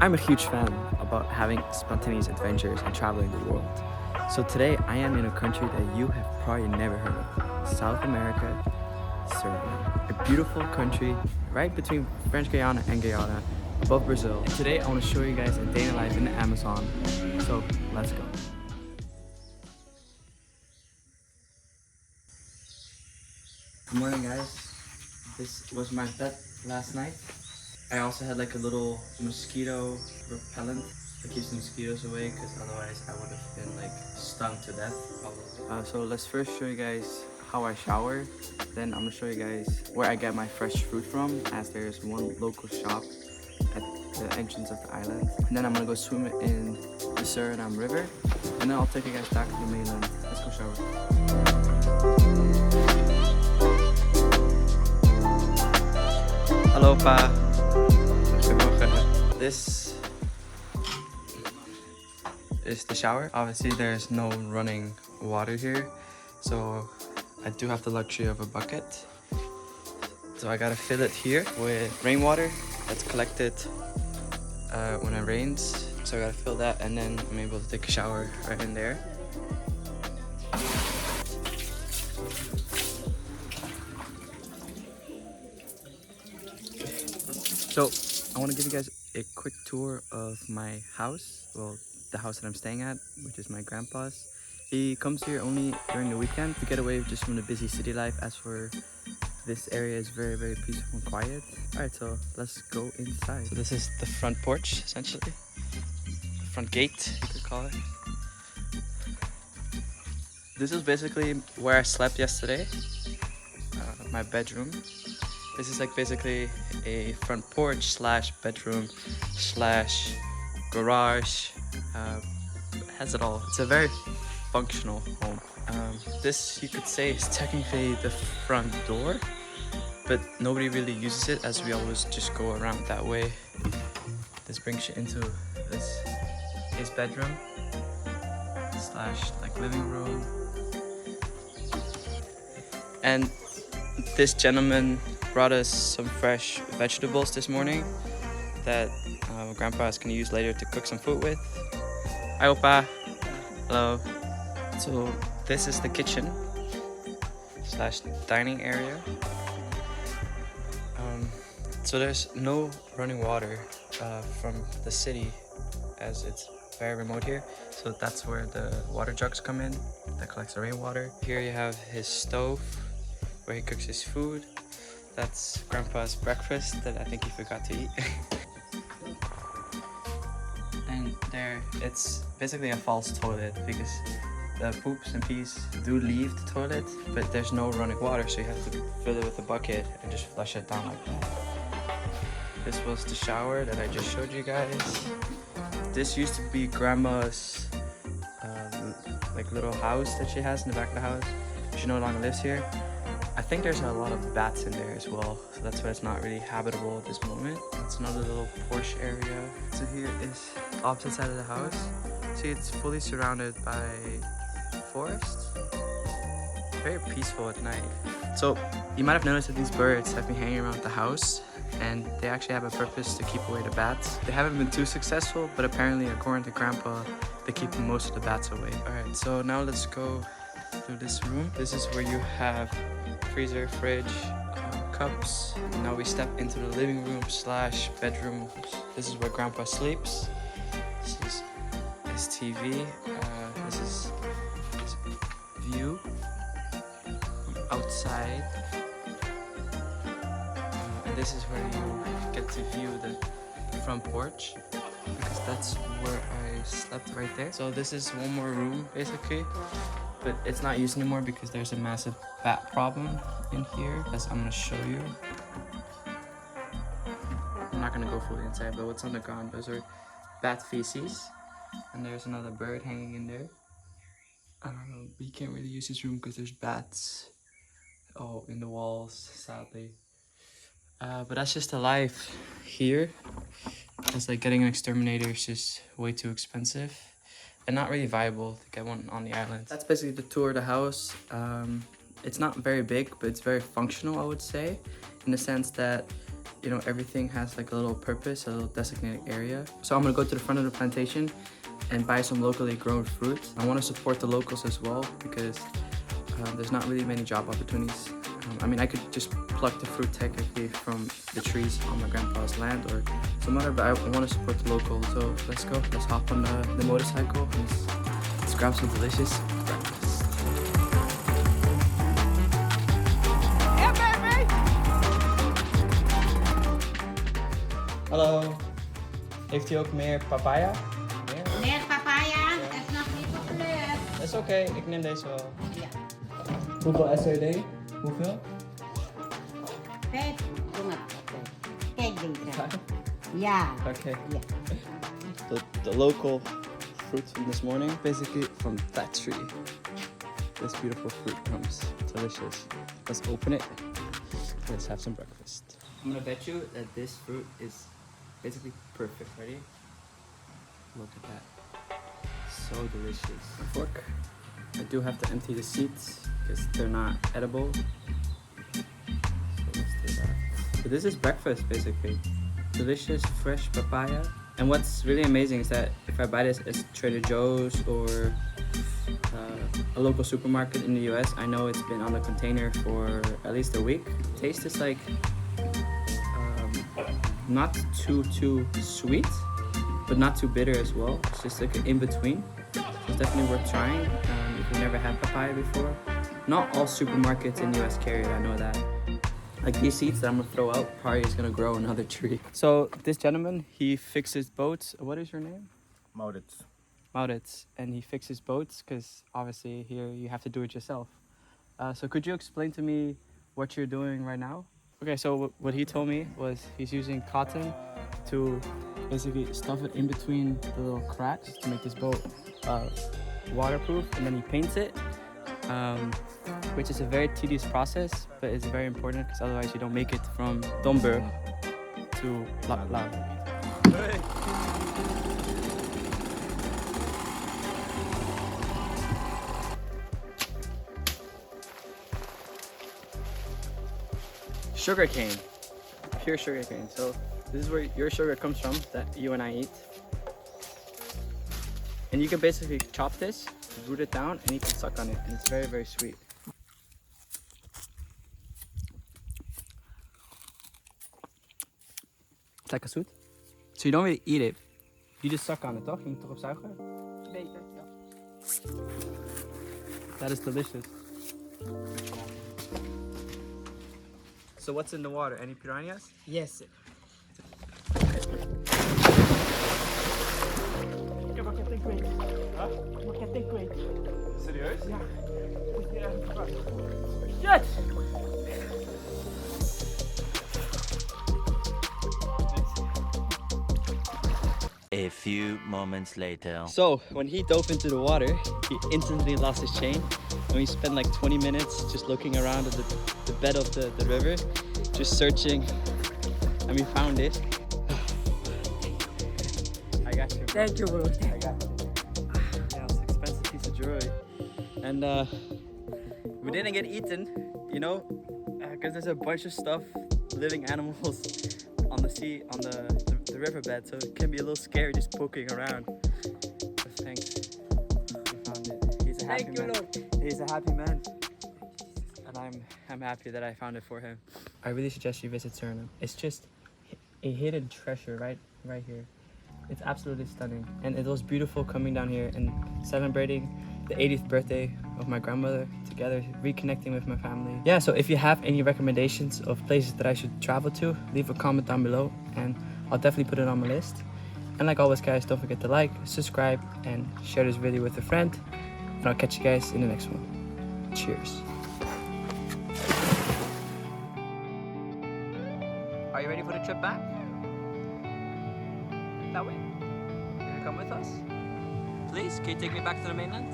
I'm a huge fan about having spontaneous adventures and traveling the world. So today I am in a country that you have probably never heard of, South America, Suriname. A beautiful country right between French Guyana and Guyana, above Brazil. And today I want to show you guys a day in life in the Amazon. So let's go. Good morning guys. This was my bed last night. I also had like a little mosquito repellent that keeps the mosquitoes away, because otherwise I would have been like stung to death probably. So let's first show you guys how I shower. Then I'm gonna show you guys where I get my fresh fruit from, as there's one local shop at the entrance of the island. And then I'm gonna go swim in the Suriname River, and then I'll take you guys back to the mainland. Let's go shower. Hello pa. This is the shower. Obviously there's no running water here, so I do have the luxury of a bucket. So I gotta fill it here with rainwater that's collected when it rains. So I gotta fill that, and then I'm able to take a shower right in there. So I want to give you guys a quick tour of my house. Well, the house that I'm staying at, which is my grandpa's. He comes here only during the weekend to get away just from the busy city life. As for this area is very, very peaceful and quiet. Alright, so let's go inside. So this is the front porch, essentially. The front gate, you could call it. This is basically where I slept yesterday. My bedroom. This is like basically a front porch slash bedroom slash garage. It has it all. It's a very functional home. This, you could say, is technically the front door, but nobody really uses it, as we always just go around that way. This brings you into his bedroom slash like living room. And this gentleman brought us some fresh vegetables this morning that Grandpa is going to use later to cook some food with. Hi, Opa. Hello. So this is the kitchen slash dining area. So there's no running water from the city, as it's very remote here. So that's where the water jugs come in that collects the rainwater. Here you have his stove where he cooks his food. That's Grandpa's breakfast that I think he forgot to eat. And there, it's basically a false toilet, because the poops and pees do leave the toilet, but there's no running water, so you have to fill it with a bucket and just flush it down like that. This was the shower that I just showed you guys. This used to be Grandma's like little house that she has in the back of the house. She no longer lives here. I think there's a lot of bats in there as well, so that's why it's not really habitable at this moment. That's another little porch area. So here is the opposite side of the house. See, it's fully surrounded by forest. Very peaceful at night. So you might have noticed that these birds have been hanging around the house, and they actually have a purpose to keep away the bats. They haven't been too successful, but apparently, according to Grandpa, they keep most of the bats away. Alright, so now let's go through this room. This is where you have freezer, fridge, cups. Now we step into the living room slash bedroom. This is where Grandpa sleeps. This is his TV. This is his view from outside. And this is where you get to view the front porch, because that's where I slept right there. So this is one more room basically, but it's not used anymore because there's a massive bat problem in here, as I'm gonna show you. I'm not gonna go fully inside, but what's on the ground, those are bat feces. And there's another bird hanging in there. I don't know, we can't really use this room because there's bats in the walls, sadly. But that's just the life here. It's like getting an exterminator is just way too expensive and not really viable to get one on the island. That's basically the tour of the house. It's not very big, but it's very functional, I would say, in the sense that you know, everything has like a little purpose, a little designated area. So I'm gonna go to the front of the plantation and buy some locally grown fruit. I want to support the locals as well because there's not really many job opportunities. I mean, I could just pluck the fruit technically from the trees on my grandpa's land or some other, but I want to support the locals. So let's go. Let's hop on the motorcycle and let's grab some delicious breakfast. Ja, baby! Hallo. Heeft u ook meer papaya? Meer papaya, dat is nog niet populair. Dat is oké, ik neem deze wel. Ja. Hoeveel SRD? Hoeveel? 5, doe maar. Kijk, Dietra. Ja. Okay. Ja. The local fruit from this morning, basically from that tree. This beautiful fruit comes delicious. Let's open it. Let's have some breakfast. I'm gonna bet you that this fruit is basically perfect. Ready? Look at that. So delicious. Fork. I do have to empty the seeds because they're not edible. So let's do that. So this is breakfast basically. Delicious fresh papaya. And what's really amazing is that if I buy this at Trader Joe's or a local supermarket in the US, I know it's been on the container for at least a week. Taste is like not too sweet, but not too bitter as well. It's just like an in between. So it's definitely worth trying if you've never had papaya before. Not all supermarkets in the US carry it, I know that. Like these seeds that I'm gonna throw out probably is gonna grow another tree. So this gentleman, he fixes boats. What is your name? Maurits. Maurits. And he fixes boats because obviously here you have to do it yourself. So could you explain to me what you're doing right now? Okay, so what he told me was he's using cotton to basically stuff it in between the little cracks to make this boat waterproof, and then he paints it. Which is a very tedious process, but it's very important because otherwise you don't make it from Domburg to Lapland. Sugar cane, pure sugar cane. So this is where your sugar comes from that you and I eat. And you can basically chop this, root it down, and you can suck on it, and it's very, very sweet. It's like a sweet. So you don't really eat it. You just suck on it, toch? Je moet erop zuigen? Beter, ja. That is delicious. So what's in the water? Any piranhas? Yes. Ik heb een ketting kwijt. Huh? Ik heb een ketting kwijt. Serieus? Ja. Moet je ergens gebruiken. Shit! A few moments later. So when he dove into the water, he instantly lost his chain. And we spent like 20 minutes just looking around at the bed of the river, just searching, and we found it. I got you. Thank you, bro. I got you. Yeah, it's an expensive piece of jewelry. And we didn't get eaten, you know, because there's a bunch of stuff, living animals on the sea, on the riverbed, so it can be a little scary just poking around. But thanks, we found it. He's a happy Thank you, man. Lord. He's a happy man, and I'm happy that I found it for him. I really suggest you visit Suriname. It's just a hidden treasure right here. It's absolutely stunning, and it was beautiful coming down here and celebrating the 80th birthday of my grandmother together, reconnecting with my family. Yeah, so if you have any recommendations of places that I should travel to, leave a comment down below and I'll definitely put it on my list. And like always guys, don't forget to like, subscribe and share this video with a friend, and I'll catch you guys in the next one. Cheers. Are you ready for the trip back? That way? You gonna come with us? Please, can you take me back to the mainland?